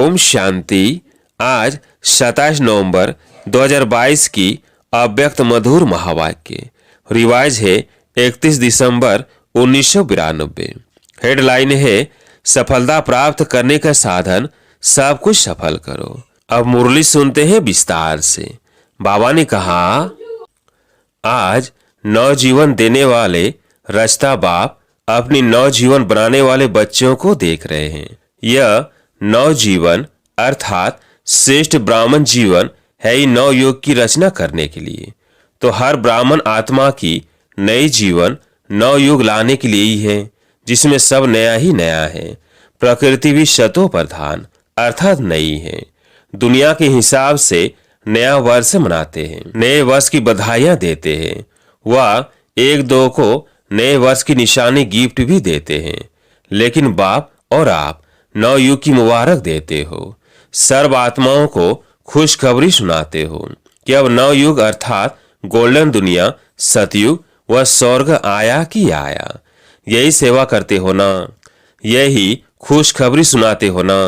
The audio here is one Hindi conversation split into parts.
ओम शांति। आज 27 नवंबर 2022 की अव्यक्त मधुर महावाक्य। रिवाज है 31 दिसंबर 1992। हेडलाइन है सफलता प्राप्त करने का साधन सब कुछ सफल करो। अब मुरली सुनते हैं विस्तार से। बाबा ने कहा, आज नवजीवन देने वाले रचता बाप अपनी नवजीवन बनाने वाले बच्चों को देख रहे हैं। यह नवजीवन अर्थात श्रेष्ठ ब्राह्मण जीवन है ही नवयुग की रचना करने के लिए। तो हर ब्राह्मण आत्मा की नई जीवन नवयुग लाने के लिए ही है, जिसमें सब नया ही नया है। प्रकृति भी शतों प्रधान अर्थात नई है। दुनिया के हिसाब से नया वर्ष मनाते हैं, नए वर्ष की बधाइयां देते हैं। वह एक दो को नए वर्ष की निशानी गिफ्ट भी देते हैं, लेकिन बाप और आप नवयुग की मुबारक देते हो। सर्व आत्माओं को खुशखबरी सुनाते हो कि अब नवयुग अर्थात गोल्डन दुनिया सतयुग व स्वर्ग आया कि आया। यही सेवा करते हो ना, यही खुशखबरी सुनाते हो ना।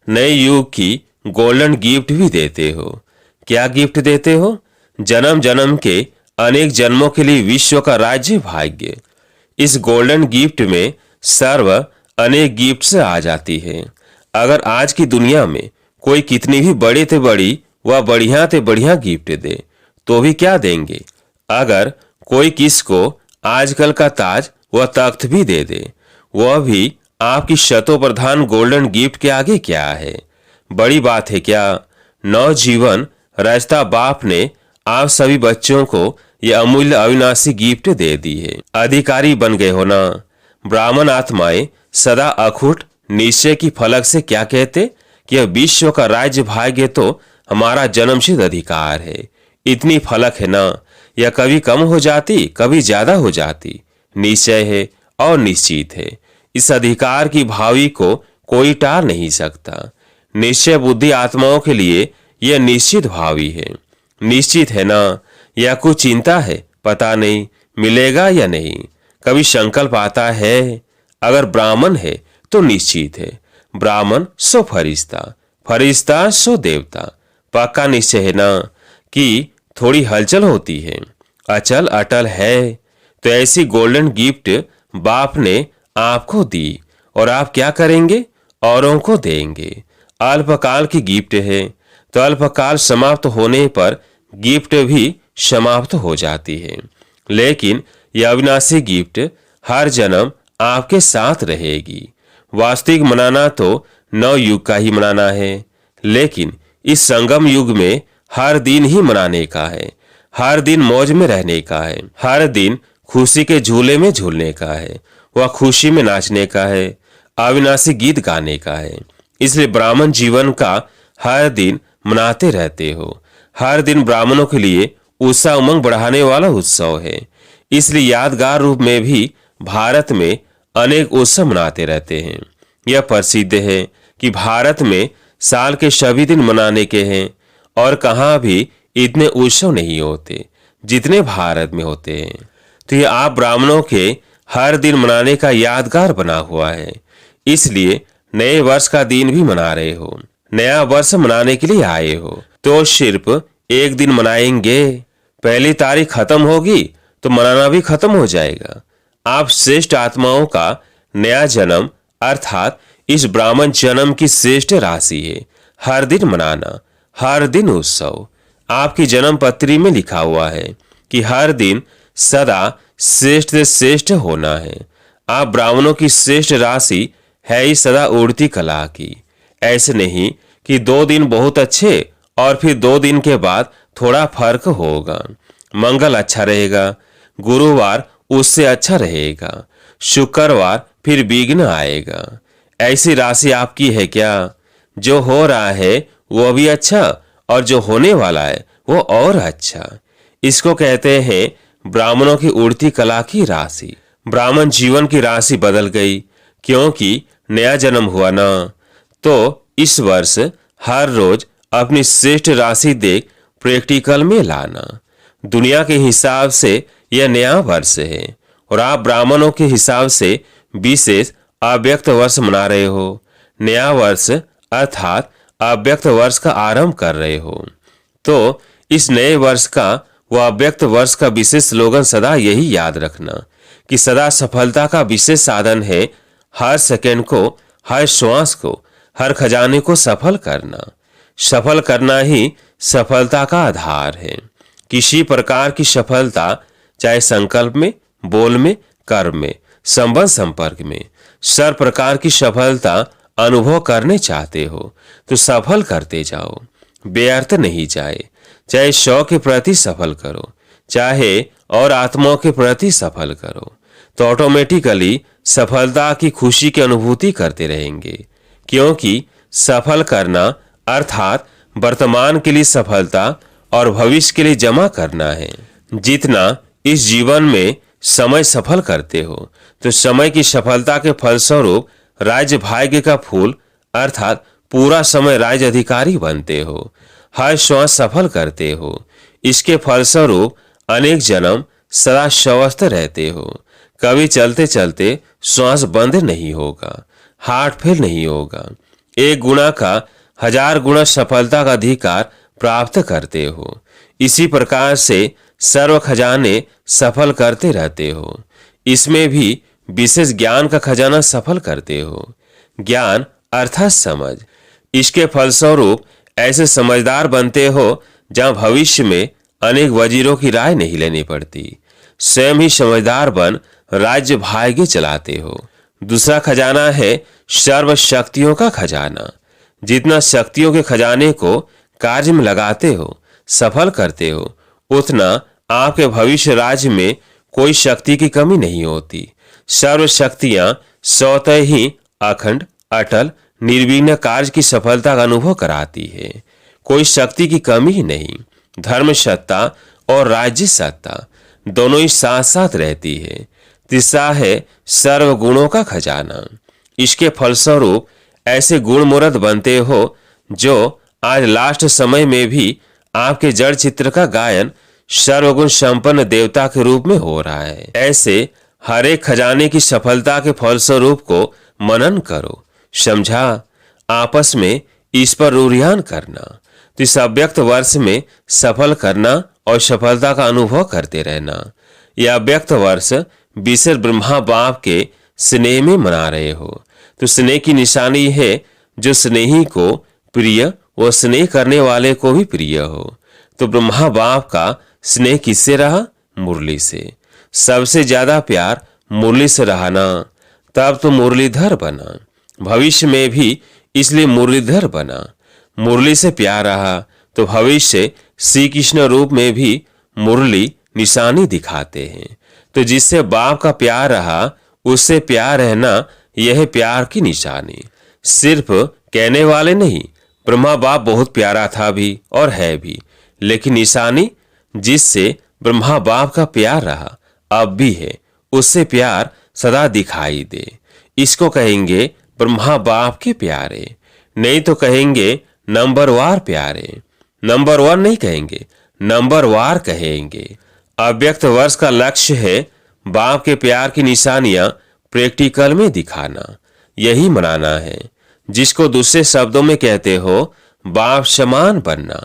नए युग की गोल्डन गिफ्ट भी देते हो। क्या गिफ्ट देते हो? जन्म जन्म के अनेक जन्मों के लिए विश्व का राज्य भाग्य। इस गोल्डन गिफ्ट में सर्व अनेक गिफ्ट्स आ जाती है। अगर आज की दुनिया में कोई कितनी भी बड़ी ते बड़ी व बढ़िया ते बढ़िया गिफ्ट दे तो भी क्या देंगे? अगर कोई किसको आजकल का ताज व तख्त भी दे दे, वह भी आपकी शतों प्रधान गोल्डन गिफ्ट के आगे क्या है? बड़ी बात है क्या? नवजीवन रचता बाप ने आप सभी बच्चों को यह अमूल्य अविनाशी गिफ्ट दे दी है। अधिकारी बन गए हो ना। ब्राह्मण आत्माएं सदा अखुट निश्चय की फलक से क्या कहते कि यह विश्व का राज्य भाग्य तो हमारा जन्मसिद्ध अधिकार है। इतनी फलक है ना, यह कभी कम हो जाती कभी ज्यादा हो जाती। निश्चय है और निश्चित है। इस अधिकार की भावी को कोई टाल नहीं सकता। निश्चय बुद्धि आत्माओं के लिए यह निश्चित भावी है। निश्चित है ना, या कुछ चिंता है पता नहीं मिलेगा या नहीं। कभी संकल्प आता है। अगर ब्राह्मण है तो निश्चित है। ब्राह्मण सो फरिश्ता, फरिश्ता सो देवता। पक्का निश्चय है ना कि थोड़ी हलचल होती है, अचल अटल है। तो ऐसी गोल्डन गिफ्ट बाप ने आपको दी और आप क्या करेंगे? औरों को देंगे। अल्पकाल की गिफ्ट है, तो अल्पकाल समाप्त होने पर गिफ्ट भी समाप्त हो जाती है। लेकिन यह अविनाशी गिफ्ट हर जन्म आपके साथ रहेगी। वास्तविक मनाना तो नव युग का ही मनाना है, लेकिन इस संगम युग में हर दिन ही मनाने का है। हर दिन मौज में रहने का है। हर दिन खुशी के झूले में झूलने का है। वह खुशी में नाचने का है। अविनाशी गीत गाने का है। इसलिए ब्राह्मण जीवन का हर दिन मनाते रहते हो। हर दिन ब्राह्मणों के लिए उत्साह उमंग बढ़ाने वाला उत्सव है। इसलिए यादगार रूप में भी भारत में अनेक उत्सव मनाते रहते हैं। यह प्रसिद्ध है कि भारत में साल के सभी दिन मनाने के हैं और कहाँ भी इतने उत्सव नहीं होते जितने भारत में होते हैं। तो ये आप ब्राह्मणों के हर दिन मनाने का यादगार बना हुआ है। इसलिए नए वर्ष का दिन भी मना रहे हो। नया वर्ष मनाने के लिए आए हो तो सिर्फ एक दिन मनाएंगे। पहली तारीख खत्म होगी तो मनाना भी खत्म हो जाएगा। आप श्रेष्ठ आत्माओं का नया जन्म अर्थात इस ब्राह्मण जन्म की श्रेष्ठ राशि है। हर दिन मनाना, हर दिन उत्सव। आपकी जन्म पत्री में लिखा हुआ है कि हर दिन सदा श्रेष्ठ से श्रेष्ठ होना है। आप ब्राह्मणों की श्रेष्ठ राशि है ही सदा उड़ती कला की। ऐसे नहीं कि 2 दिन बहुत अच्छे और फिर 2 दिन के बाद थोड़ा फर्क होगा। मंगल अच्छा रहेगा, गुरुवार उससे अच्छा रहेगा, शुक्रवार फिर विघ्न आएगा। ऐसी राशि आपकी है क्या? जो हो रहा है वो भी अच्छा और जो होने वाला है वो और अच्छा। इसको कहते हैं ब्राह्मणों की उड़ती कला की राशि। ब्राह्मण जीवन की राशि बदल गई क्योंकि नया जन्म हुआ ना। तो इस वर्ष हर रोज अपनी श्रेष्ठ राशि देख प्रैक्टिकल में लाना। दुनिया के हिसाब से यह नया वर्ष है और आप ब्राह्मणों के हिसाब से विशेष अव्यक्त वर्ष मना रहे हो। नया वर्ष अर्थात अव्यक्त वर्ष का आरंभ कर रहे हो तो इस नए वर्ष का व अव्यक्त वर्ष का विशेष स्लोगन सदा यही याद रखना कि सदा सफलता का विशेष साधन है हर सेकंड को, हर श्वास को, हर खजाने को सफल करना। सफल करना ही सफलता का आधार है। किसी प्रकार की सफलता, चाहे संकल्प में, बोल में, कर्म में, संबंध संपर्क में, सब प्रकार की सफलता अनुभव करने चाहते हो तो सफल करते जाओ, व्यर्थ नहीं जाए। चाहे शव के प्रति सफल करो, चाहे और आत्माओं के प्रति सफल करो, तो ऑटोमेटिकली सफलता की खुशी की अनुभूति करते रहेंगे। क्योंकि सफल करना अर्थात वर्तमान के लिए सफलता और भविष्य के लिए जमा करना है। जितना इस जीवन में समय सफल करते हो तो समय की सफलता के फलस्वरूप राज्य भाग्य का फूल अर्थात पूरा समय राज्य अधिकारी बनते हो, हर श्वास सफल करते हो। इसके फलस्वरूप अनेक जन्म सदा स्वस्थ रहते हो। कभी चलते चलते श्वास बंद नहीं होगा, हार्ट फेल नहीं होगा। एक गुना का 1000 गुना सफलता का अधिकार प्राप्त करते हो। इसी प्रकार से सर्व खजाने सफल करते रहते हो। इसमें भी विशेष ज्ञान का खजाना सफल करते हो। ज्ञान अर्थात समझ। इसके फलस्वरूप ऐसे समझदार बनते हो जहां भविष्य में अनेक वजीरों की राय नहीं लेनी पड़ती। स्वयं ही समझदार बन राज्य भाग्य चलाते हो। दूसरा खजाना है सर्व शक्तियों का खजाना। जितना शक्तियों के खजाने को कार्य में लगाते हो, सफल करते हो, उतना आपके भविष्य राज्य में कोई शक्ति की कमी नहीं होती। सर्व शक्तियां स्वतः ही अखंड, अटल, निर्विघ्न कार्य की सफलता का अनुभव कराती है। कोई शक्ति की कमी ही नहीं। धर्म सत्ता और राज्य सत्ता दोनों ही साथ साथ रहती है। तीसरा है सर्व गुणों का खजाना। इसके फलस्वरूप ऐसे गुणमूर्त बनते हो जो आज लास्ट समय में भी आपके जड़ चित्र का गायन सर्वगुण संपन्न देवता के रूप में हो रहा है। ऐसे हर एक खजाने की सफलता के फलस्वरूप को मनन करो, समझा, आपस में इस पर रुझान करना। तो इस अव्यक्त वर्ष में सफल करना और सफलता का अनुभव करते रहना। यह अव्यक्त वर्ष विशेष ब्रह्मा बाप के स्नेह में मना रहे हो तो स्नेह की निशानी है जो स्नेही को प्रिय व स्नेह करने वाले को भी प्रिय हो। तो ब्रह्मा बाप का स्नेह किससे रहा? मुरली से। सबसे ज्यादा प्यार मुरली से रहा ना, तब तो मुरलीधर बना। भविष्य में भी इसलिए मुरलीधर बना। मुरली से प्यार रहा तो भविष्य श्री कृष्ण रूप में भी मुरली निशानी दिखाते हैं। तो जिससे बाप का प्यार रहा उससे प्यार रहना, यह प्यार की निशानी। सिर्फ कहने वाले नहीं, ब्रह्मा बाप बहुत प्यारा था भी और है भी, लेकिन निशानी जिससे ब्रह्मा बाप का प्यार रहा अब भी है, उससे प्यार सदा दिखाई दे। इसको कहेंगे ब्रह्मा बाप के प्यारे, नहीं तो कहेंगे नंबरवार प्यारे। नंबर 1 नहीं कहेंगे, नंबरवार कहेंगे। अव्यक्त वर्ष का लक्ष्य है बाप के प्यार की निशानियां प्रैक्टिकल में दिखाना, यही मनाना है। जिसको दूसरे शब्दों में कहते हो बाप समान बनना।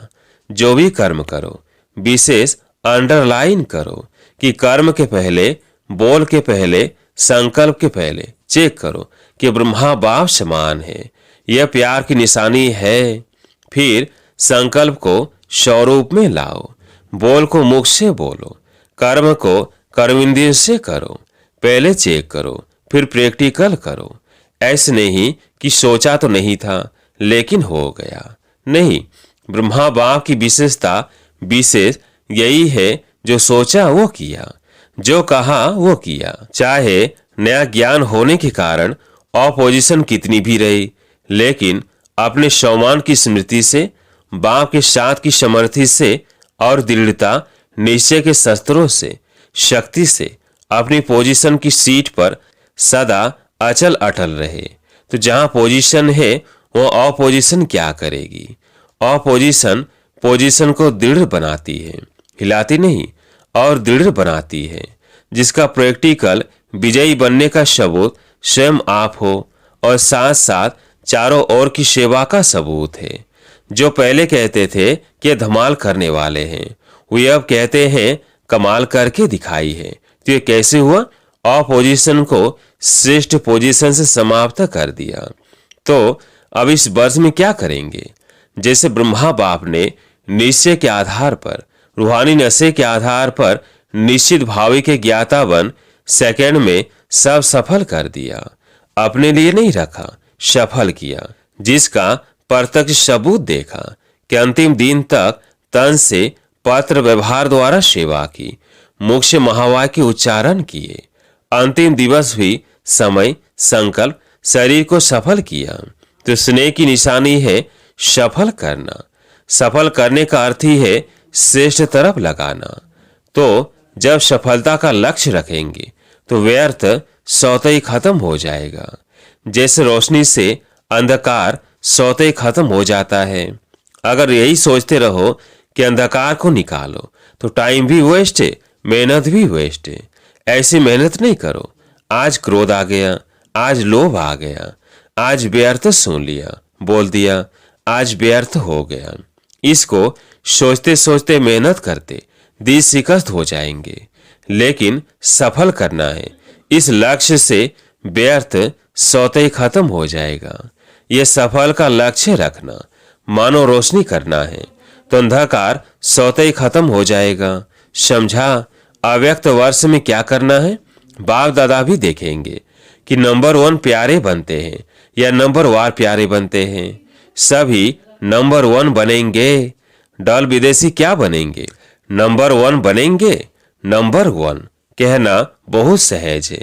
जो भी कर्म करो विशेष अंडरलाइन करो कि कर्म के पहले, बोल के पहले, संकल्प के पहले चेक करो कि ब्रह्मा बाप समान है, यह प्यार की निशानी है। फिर संकल्प को स्वरूप में लाओ, बोल को मुख से बोलो, कर्म को कर्मेंद्रिय से करो। पहले चेक करो फिर प्रैक्टिकल करो। ऐसे नहीं कि सोचा तो नहीं था लेकिन हो गया, नहीं। ब्रह्मा बाप की विशेषता विशेष यही है, जो सोचा वो किया, जो कहा वो किया। चाहे नया ज्ञान होने के कारण ऑपोजिशन कितनी भी रही, लेकिन अपने सम्मान की स्मृति से, बाप के साथ की समर्थी से और दृढ़ता निश्चय के शस्त्रों से, शक्ति से अपनी पोजीशन की सीट पर सदा अचल अटल रहे। तो जहां पोजीशन है वो ऑपोजिशन क्या करेगी? ऑपोजिशन पोजीशन को दृढ़ बनाती है, हिलाती नहीं, और दृढ़ बनाती है। जिसका प्रैक्टिकल विजयी बनने का सबूत स्वयं आप हो और साथ साथ चारों ओर की सेवा का सबूत है। जो पहले कहते थे कि धमाल करने वाले हैं, वे अब कहते हैं कमाल करके दिखाई है। तो ये कैसे हुआ? ऑपोजिशन को श्रेष्ठ पोजीशन से समाप्त कर दिया। तो अब इस वर्ष में क्या करेंगे? जैसे ब्रह्मा बाप ने निश्चय के आधार पर, रूहानी नशे के आधार पर निश्चित भावी के ज्ञाता बन सेकंड में सब सफल कर दिया, अपने लिए नहीं रखा, सफल किया, जिसका प्रत्यक्ष सबूत देखा कि अंतिम दिन तक तन से पत्र व्यवहार द्वारा सेवा की, मुख से महावाक्य उच्चारण किए, अंतिम दिवस भी समय संकल्प शरीर को सफल किया। तो स्नेह की निशानी है सफल करना। सफल करने का अर्थ ही है श्रेष्ठ तरफ लगाना। तो जब सफलता का लक्ष्य रखेंगे तो व्यर्थ स्वतः ही खत्म हो जाएगा। जैसे रोशनी से अंधकार स्वतः ही खत्म हो जाता है। अगर यही सोचते रहो कि अंधकार को निकालो तो टाइम भी वेस्ट है, मेहनत भी वेस्ट है। ऐसी मेहनत नहीं करो। आज क्रोध आ गया, आज लोभ आ गया, आज व्यर्थ सुन लिया, बोल दिया, आज व्यर्थ हो गया। इसको सोचते सोचते मेहनत करते दिल शिकस्त हो जाएंगे। लेकिन सफल करना है, इस लक्ष्य से व्यर्थ स्वतः ही खत्म हो जाएगा। यह सफल का लक्ष्य रखना, मानो रोशनी करना है तो अंधकार स्वतः ही खत्म हो जाएगा। समझा? अव्यक्त वर्ष में क्या करना है? बाप दादा भी देखेंगे कि नंबर 1 प्यारे बनते हैं या नंबर वार प्यारे बनते हैं। सभी नंबर 1 बनेंगे। डल विदेशी क्या बनेंगे? नंबर 1 बनेंगे। नंबर 1 कहना बहुत सहज है,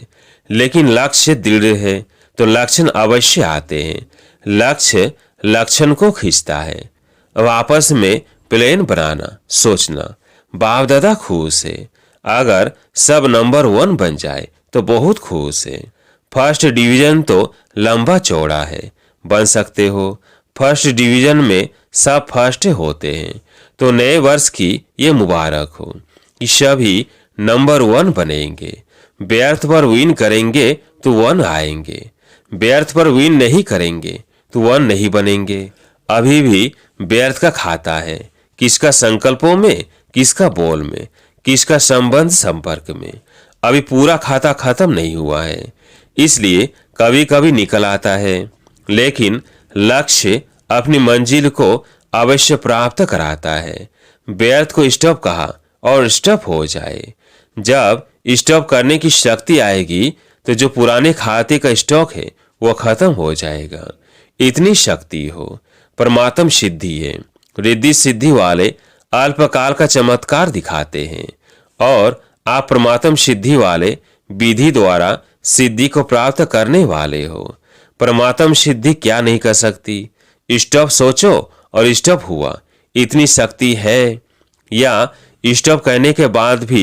लेकिन लक्ष्य दृढ़ है तो लक्षण अवश्य आते हैं। लक्ष्य लक्षण को खींचता है। अब आपस में प्लान बनाना, सोचना। बाप दादा खुश है। अगर सब नंबर 1 बन जाए तो बहुत खुश है। फर्स्ट डिवीजन तो लंबा चौड़ा है, बन सकते हो। फर्स्ट डिवीजन में सब फर्स्ट होते हैं। तो नए वर्ष की ये मुबारक हो कि सभी नंबर 1 बनेंगे। व्यर्थ पर विन करेंगे तो 1 आएंगे, व्यर्थ पर विन नहीं करेंगे तो 1 नहीं बनेंगे। अभी भी व्यर्थ का खाता है, किसका संकल्पों में, किसका बोल में, किसका संबंध संपर्क में। अभी पूरा खाता खत्म नहीं हुआ है, इसलिए कभी कभी निकल आता है। लेकिन लक्ष्य अपनी मंजिल को अवश्य प्राप्त कराता है। व्यर्थ को स्टॉप कहा और स्टॉप हो जाए। जब स्टॉप करने की शक्ति आएगी तो जो पुराने खाते का स्टॉक है वो खत्म हो जाएगा। इतनी शक्ति हो। परमात्म सिद्धि है। रिद्धि सिद्धि वाले अल्पकाल का चमत्कार दिखाते हैं और आप परमात्म सिद्धि वाले विधि द्वारा सिद्धि को प्राप्त करने वाले हो। परमात्म सिद्धि क्या नहीं कर सकती? स्टॉप सोचो और स्टॉप हुआ। इतनी शक्ति है। या स्टॉप कहने के बाद भी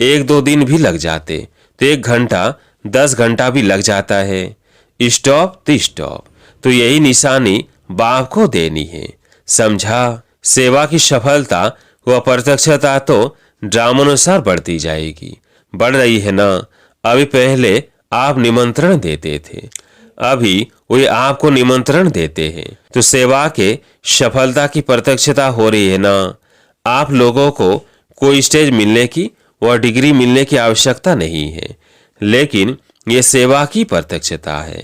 1-2 दिन भी लग जाते तो 1 घंटा 10 घंटा भी लग जाता है। स्टॉप तो स्टॉप। तो यही निशानी बाप को देनी है। समझा? सेवा की सफलता व प्रत्यक्षता तो ड्रामानुसार बढ़ती जाएगी। बढ़ रही है ना? अभी पहले आप निमंत्रण देते थे, अभी वे आपको निमंत्रण देते हैं। तो सेवा के सफलता की प्रत्यक्षता हो रही है ना? आप लोगों को कोई स्टेज मिलने की व डिग्री मिलने की आवश्यकता नहीं है, लेकिन ये सेवा की प्रत्यक्षता है।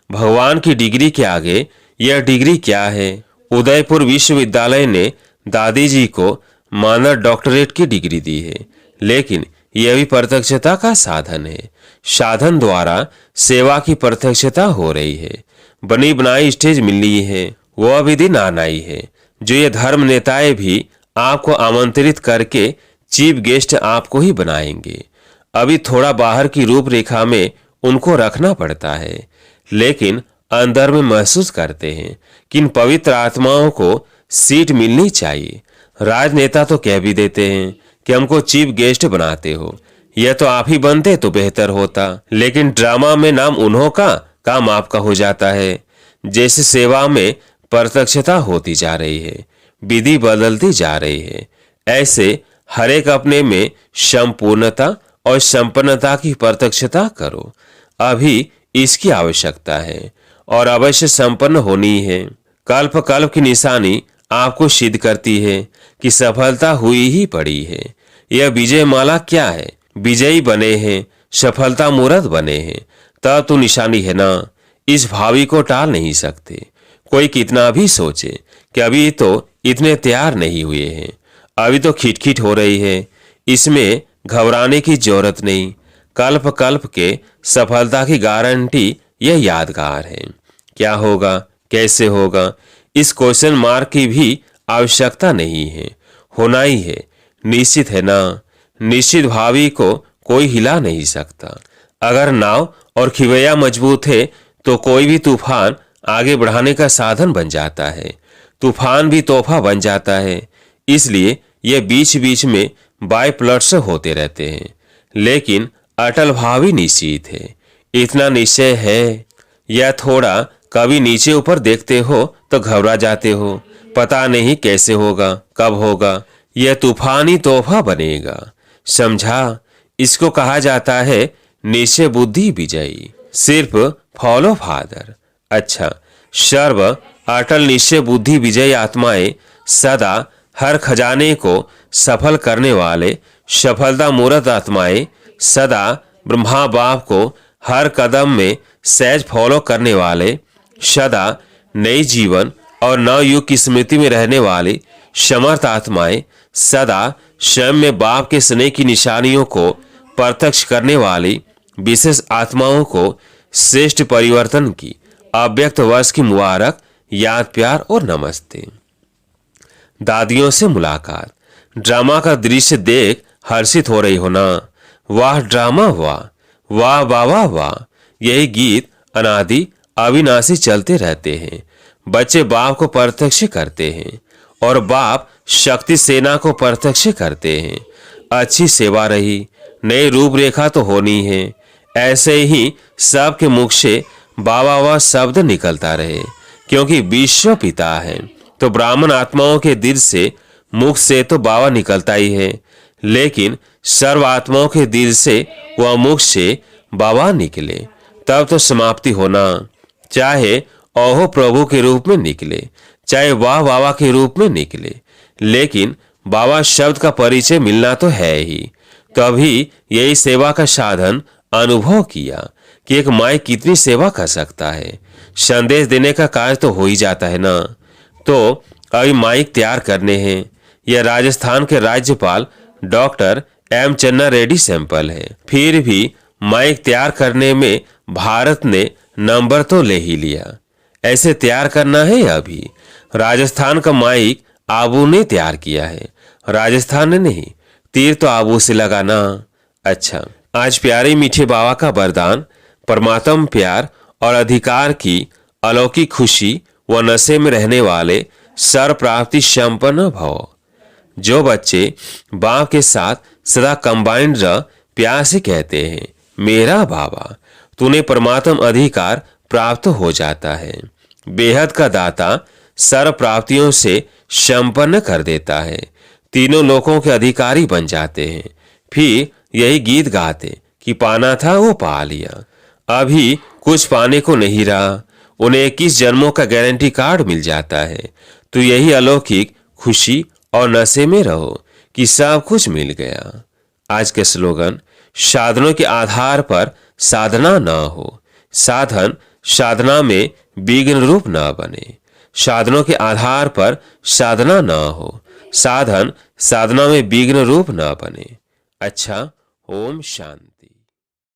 भगवान की डिग्री के आगे यह डिग्री क्या है? उदयपुर विश्वविद्यालय ने दादी जी को मानद डॉक्टरेट की डिग्री दी है, लेकिन यह भी प्रत्यक्षता का साधन है। साधन द्वारा सेवा की प्रत्यक्षता हो रही है। बनी बनाई स्टेज मिली है, वह भी दिन आना ही है जो ये धर्म नेताएं भी आपको आमंत्रित करके चीफ गेस्ट आपको ही बनाएंगे। अभी थोड़ा बाहर की रूपरेखा में उनको रखना पड़ता है, लेकिन अंदर में महसूस करते हैं कि इन पवित्र आत्माओं को सीट मिलनी चाहिए। राजनेता तो कह भी देते हैं कि हमको चीफ गेस्ट बनाते हो, यह तो आप ही बनते तो बेहतर होता। लेकिन ड्रामा में नाम उन्हों का, काम आपका हो जाता है। जैसे सेवा में प्रत्यक्षता होती जा रही है, विधि बदलती जा रही है, ऐसे हर एक अपने में संपूर्णता और संपन्नता की प्रत्यक्षता करो। अभी इसकी आवश्यकता है और अवश्य संपन्न होनी है। कल्प कल्प की निशानी आपको सिद्ध करती है कि सफलता हुई ही पड़ी है। यह विजय माला क्या है? विजयी बने हैं, सफलता मूर्त बने हैं, तब तो निशानी है ना। इस भावी को टाल नहीं सकते। कोई कितना भी सोचे कि अभी तो इतने तैयार नहीं हुए हैं, अभी तो खिटखिट हो रही है, इसमें घबराने की जरूरत नहीं। कल्प कल्प के सफलता की गारंटी यह यादगार है। क्या होगा, कैसे होगा, इस क्वेश्चन मार्क की भी आवश्यकता नहीं है। होना ही है, निश्चित है ना। निश्चित भावी को कोई हिला नहीं सकता। अगर नाव और खिवैया मजबूत है तो कोई भी तूफान आगे बढ़ाने का साधन बन जाता है, तूफान भी तोहफा बन जाता है। इसलिए ये बीच बीच में बायप्लट्स होते रहते हैं, लेकिन अटल भाव ही निश्चित है। इतना निश्चय है। या थोड़ा कभी नीचे ऊपर देखते हो तो घबरा जाते हो, पता नहीं कैसे होगा, कब होगा। यह तूफानी तोहफा बनेगा। समझा? इसको कहा जाता है निश्चय बुद्धि विजयी। सिर्फ फॉलो फादर। अच्छा, सर्व अटल निश्चय बुद्धि विजयी आत्माएं सदा हर खजाने को सफल करने वाले सफलता मूर्त आत्माएं सदा ब्रह्मा बाप को हर कदम में सहज फॉलो करने वाले, सदा नई जीवन और नव युग की स्मृति में रहने वाली समर्थ आत्माएं सदा स्वयं में बाप के स्नेह की निशानियों को प्रत्यक्ष करने वाली विशेष आत्माओं को श्रेष्ठ परिवर्तन की अव्यक्त वर्ष की मुबारक, याद, प्यार और नमस्ते। दादियों से मुलाकात। ड्रामा का दृश्य देख हर्षित हो रही हो ना? वाह ड्रामा, वाह वाह वाह वाह वाह। यही गीत अनादि अविनाशी चलते रहते हैं। बच्चे बाप को प्रत्यक्ष करते हैं और बाप शक्ति सेना को प्रत्यक्ष करते हैं। अच्छी सेवा रही, नई रूपरेखा तो होनी है। ऐसे ही सबके मुख से बाबा व शब्द निकलता रहे, क्योंकि विश्व पिता है तो ब्राह्मण आत्माओं के दिल से, मुख से तो बाबा निकलता ही है, लेकिन सर्व आत्माओं के दिल से व मुख से बाबा निकले तब तो समाप्ति होना। चाहे ओहो प्रभु के रूप में निकले, चाहे वाह बाबा के रूप में निकले, लेकिन बाबा शब्द का परिचय मिलना तो है ही। तभी यही सेवा का साधन अनुभव किया कि एक माई कितनी सेवा कर सकता है। संदेश देने का कार्य तो हो ही जाता है ना। तो अभी माइक तैयार करने हैं। यह राजस्थान के राज्यपाल डॉक्टर एम चन्ना रेड्डी सैंपल है। फिर भी माइक तैयार करने में भारत ने नंबर तो ले ही लिया। ऐसे तैयार करना है। अभी राजस्थान का माइक आबू ने तैयार किया है, राजस्थान ने नहीं। तीर तो आबू से लगाना। अच्छा, आज प्यारे मीठे बाबा का वरदान, परमात्म प्यार और अधिकार की अलौकिक खुशी व नशे में रहने वाले सर्व प्राप्ति संपन्न भव। जो बच्चे बाप के साथ सदा कंबाइंड रह प्यार से कहते हैं मेरा बाबा, तूने परमात्म अधिकार प्राप्त हो जाता है। बेहद का दाता सर्व प्राप्तियों से संपन्न कर देता है। तीनों लोकों के अधिकारी बन जाते हैं। फिर यही गीत गाते कि पाना था वो पा लिया। अभी कुछ पाने को नहीं रहा, उन्हें 21 जन्मों का गारंटी कार्ड मिल जाता है। तो यही अलौकिक खुशी और नशे में रहो कि सब कुछ मिल गया। आज के स्लोगन, साधनों के आधार पर साधना न हो, साधन साधना में विघ्न रूप न बने। साधनों के आधार पर साधना न हो, साधन साधना में विघ्न रूप न बने। अच्छा, ओम शांति।